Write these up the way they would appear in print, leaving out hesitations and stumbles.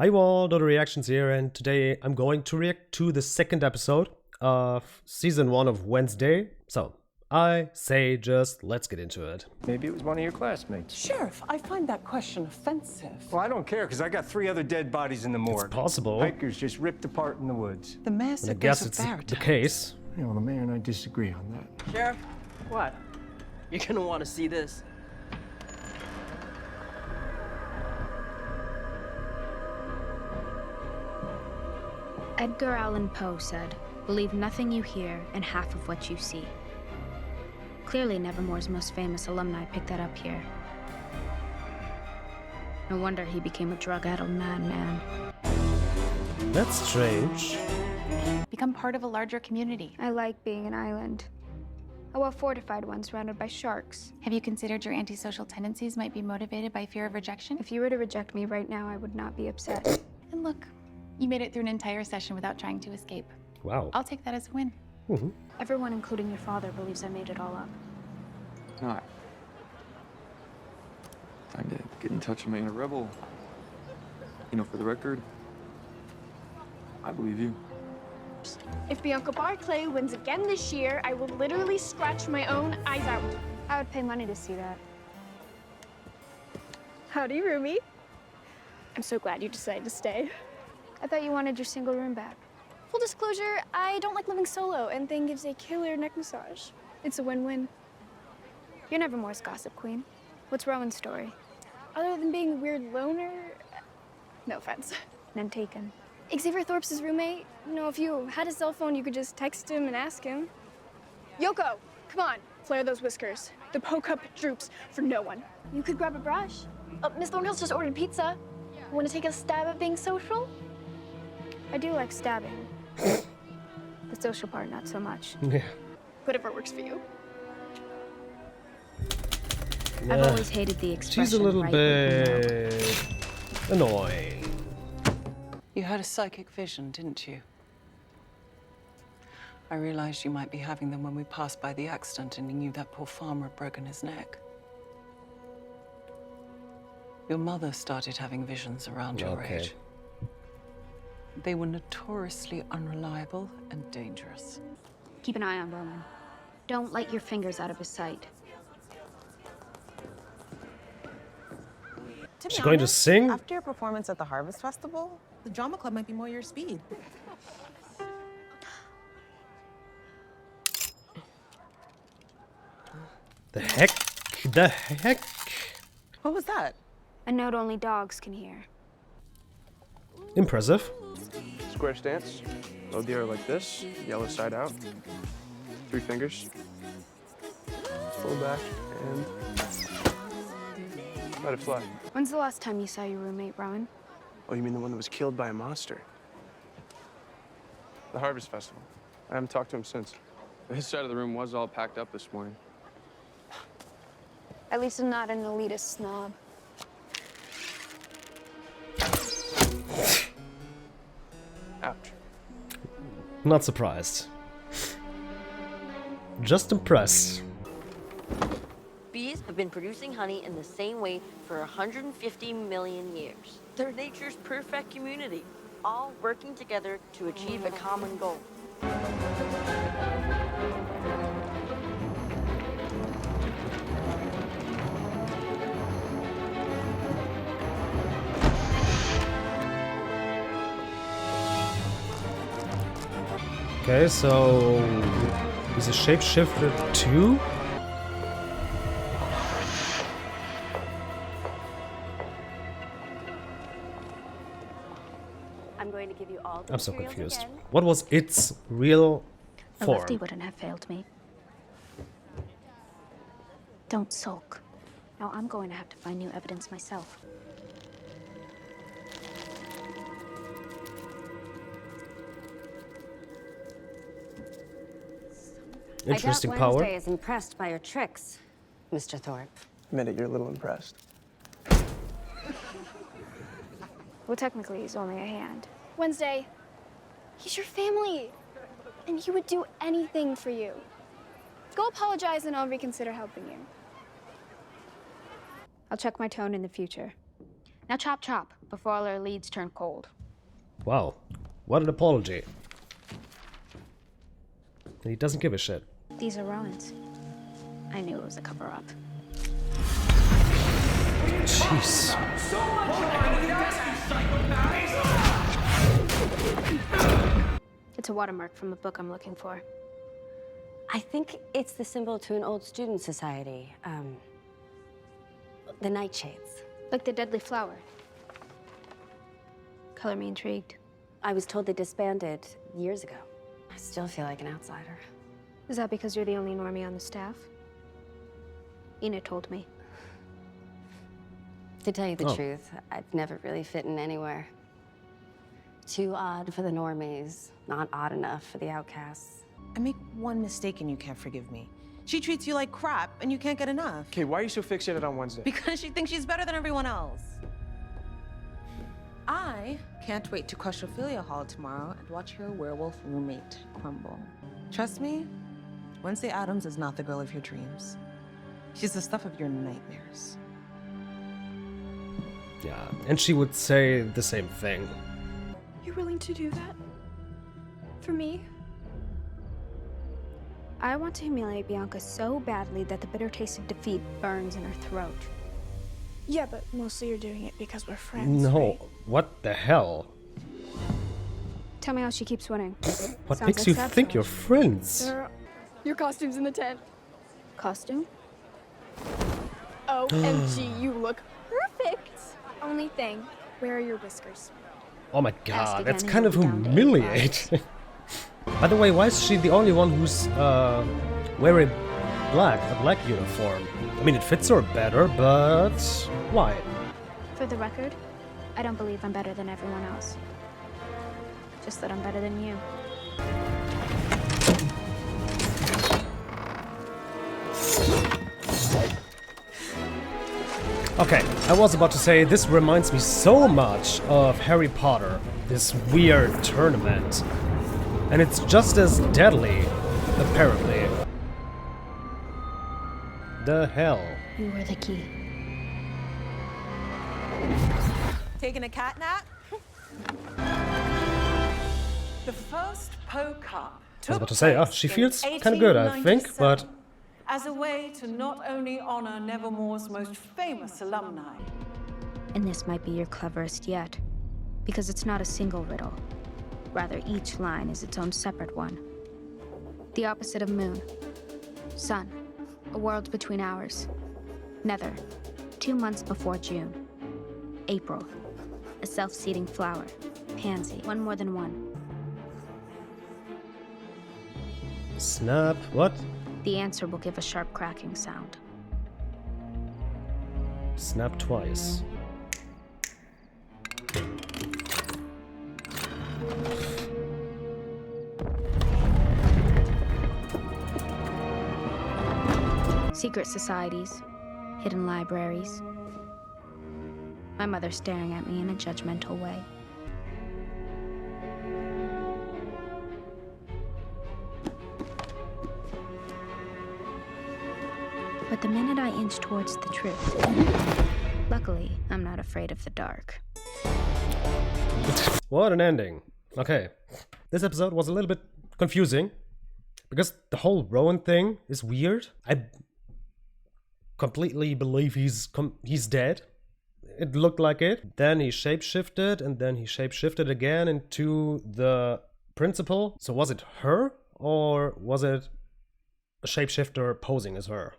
Hi all, Dodo Reactions here, and today I'm going to react to the second episode of Season 1 of Wednesday. So, I say just let's get into it. Maybe it was one of your classmates. Sheriff, I find that question offensive. Well, I don't care, because I got 3 other dead bodies in the morgue. It's possible. Hikers just ripped apart in the woods. The mayor And I said guess there's it's a the case. You know, the mayor and I disagree on that. Sheriff? What? You're gonna want to see this. Edgar Allan Poe said, "Believe nothing you hear and half of what you see." Clearly, Nevermore's most famous alumni picked that up here. No wonder he became a drug-addled madman. That's strange. Become part of a larger community. I like being an island. A well-fortified one surrounded by sharks. Have you considered your antisocial tendencies might be motivated by fear of rejection? If you were to reject me right now, I would not be upset. And look, you made it through an entire session without trying to escape. Wow. I'll take that as a win. Everyone, including your father, believes I made it all up. Not. Time to get in touch with my inner rebel. You know, for the record, I believe you. If Bianca Barclay wins again this year, I will literally scratch my own eyes out. I would pay money to see that. Howdy, Rumi. I'm so glad you decided to stay. I thought you wanted your single room back. Full disclosure, I don't like living solo, and Thing gives a killer neck massage. It's a win-win. You're Nevermore's gossip queen. What's Rowan's story? Other than being a weird loner, no offense. None taken. Xavier Thorpe's his roommate. You know, if you had a cell phone, you could just text him and ask him. Yoko, come on, flare those whiskers. The Poe Cup droops for no one. You could grab a brush. Miss Thornhill's just ordered pizza. Want to take a stab at being social? I do like stabbing. The social part, not so much. Yeah. Whatever works for you. I've always hated the expression. She's a little right wing, bit annoying. You had a psychic vision, didn't you? I realized you might be having them when we passed by the accident and you knew that poor farmer had broken his neck. Your mother started having visions around your Okay. age. They were notoriously unreliable and dangerous. Keep an eye on Rowan. Don't let your fingers out of his sight. To be She's going to honest, sing? After your performance at the Harvest Festival, the drama club might be more your speed. The heck? The heck? What was that? A note only dogs can hear. Impressive. Square stance. Load the air like this. Yellow side out. 3 fingers. Pull back and let it fly. When's the last time you saw your roommate, Rowan? Oh, you mean the one that was killed by a monster? The Harvest Festival. I haven't talked to him since. His side of the room was all packed up this morning. At least I'm not an elitist snob. Ouch. Not surprised. Just impressed. Bees have been producing honey in the same way for 150 million years. They're nature's perfect community, all working together to achieve a common goal. Okay, so he's a shapeshifter too? I'm going to give you all the I'm so materials confused. again. What was its real A lefty form? wouldn't have failed me. Don't sulk. Now I'm going to have to find new evidence myself. Interesting I doubt power. Wednesday is impressed by your tricks, Mr. Thorpe. Admit it, you're a little impressed. Well, technically, he's only a hand. Wednesday, he's your family, and he would do anything for you. Go apologize and I'll reconsider helping you. I'll check my tone in the future. Now chop chop, before all our leads turn cold. Wow, what an apology. He doesn't give a shit. These are Rowan's. I knew it was a cover-up. Jeez. It's a watermark from a book I'm looking for. I think it's the symbol to an old student society. The nightshades. Like the deadly flower. Color me intrigued. I was told they disbanded years ago. I still feel like an outsider. Is that because you're the only normie on the staff? Ina told me. To tell you the truth, I've never really fit in anywhere. Too odd for the normies, not odd enough for the outcasts. I make one mistake and you can't forgive me. She treats you like crap and you can't get enough. Okay, why are you so fixated on Wednesday? Because she thinks she's better than everyone else. I can't wait to crush Ophelia Hall tomorrow and watch her werewolf roommate crumble. Trust me, Wednesday Addams is not the girl of your dreams. She's the stuff of your nightmares. Yeah, and she would say the same thing. You're willing to do that? For me? I want to humiliate Bianca so badly that the bitter taste of defeat burns in her throat. Yeah, but mostly you're doing it because we're friends. No, right? what the hell? Tell me how she keeps winning. What Sounds makes like you sad think for you're us. friends? There are your costumes in the tent. Costume? OMG, you look perfect. Only thing, where are your whiskers? Oh my Ask god, again that's and kind of you'll be down to 8 humiliating. By the way, why is she the only one who's wearing a black uniform? I mean, it fits her better, but why? For the record, I don't believe I'm better than everyone else. Just that I'm better than you. Okay, I was about to say, this reminds me so much of Harry Potter, this weird tournament. And it's just as deadly, apparently. The hell? You were the key. Taking a cat nap? The first Cup I was about to say, she feels kind of good, I think, but... as a way to not only honor Nevermore's most famous alumni. And this might be your cleverest yet, because it's not a single riddle. Rather, each line is its own separate one. The opposite of moon. Sun. A world between hours. Nether. 2 months before June. April. A self-seeding flower. Pansy. One more than one. Snap, what? The answer will give a sharp cracking sound. Snap twice. Secret societies. Hidden libraries. My mother staring at me in a judgmental way. But the minute I inch towards the truth, luckily, I'm not afraid of the dark. What an ending. Okay, this episode was a little bit confusing, because the whole Rowan thing is weird. I completely believe he's dead. It looked like it. Then he shapeshifted, and then he shapeshifted again into the principal. So was it her, or was it a shapeshifter posing as her?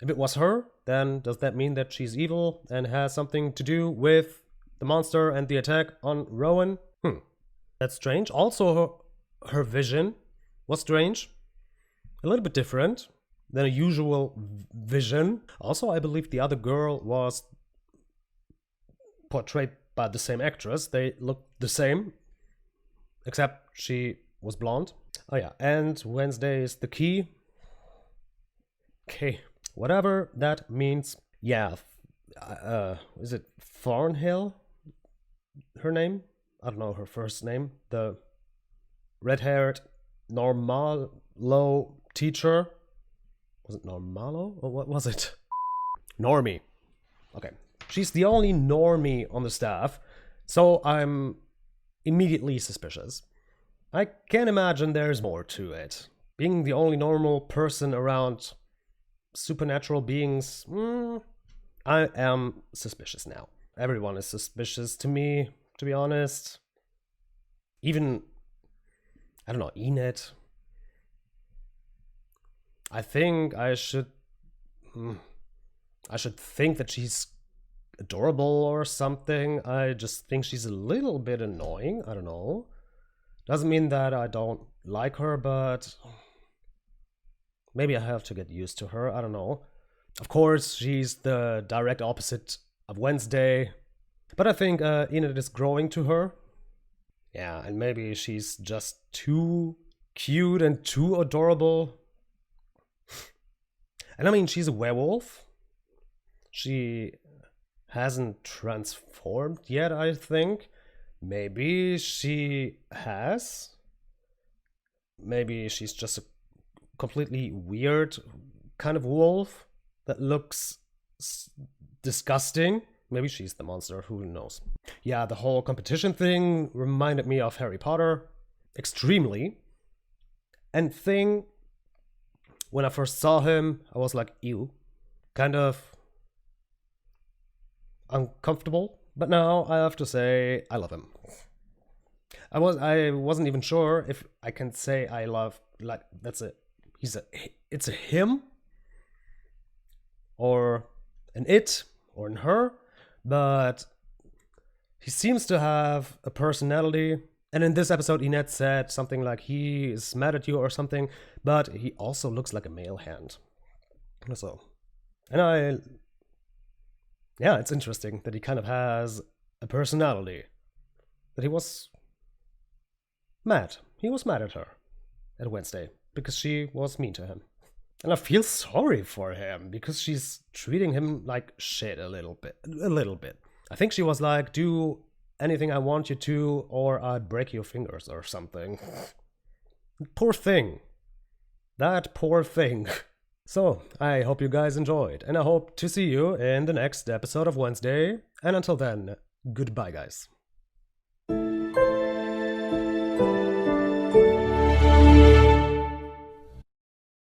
If it was her, then does that mean that she's evil and has something to do with the monster and the attack on Rowan? That's strange. Also, her vision was strange. A little bit different than a usual vision. Also, I believe the other girl was portrayed by the same actress. They looked the same, except she was blonde. Oh yeah, and Wednesday is the key. Okay. Whatever that means. Yeah, is it Thornhill? Her name? I don't know her first name. The red-haired Normalo teacher. Was it Normalo? Or what was it? Normie. Okay. She's the only normie on the staff, so I'm immediately suspicious. I can't imagine there's more to it. Being the only normal person around supernatural beings, I am suspicious now. Everyone is suspicious to me, to be honest. Even, I don't know, Enid. I think I should think that she's adorable or something. I just think she's a little bit annoying. I don't know. Doesn't mean that I don't like her, but maybe I have to get used to her. I don't know. Of course, she's the direct opposite of Wednesday, but I think Enid is growing to her. Yeah, and maybe she's just too cute and too adorable. And I mean, she's a werewolf. She hasn't transformed yet, I think. Maybe she has. Maybe she's just a completely weird kind of wolf that looks disgusting. Maybe she's the monster, who knows. Yeah, the whole competition thing reminded me of Harry Potter extremely. And thing, when I first saw him, I was like, ew. Kind of uncomfortable. But now I have to say I love him. I wasn't even sure if I can say I love, like, it's a him or an it or an her, but he seems to have a personality. And in this episode, Enid said something like he is mad at you or something, but he also looks like a male hand. So, and yeah, it's interesting that he kind of has a personality. That he was mad. He was mad at her at Wednesday because she was mean to him. And I feel sorry for him because she's treating him like shit a little bit. I think she was like, do anything I want you to, or I'd break your fingers or something. Poor thing. That poor thing. So, I hope you guys enjoyed, and I hope to see you in the next episode of Wednesday. And until then, goodbye, guys.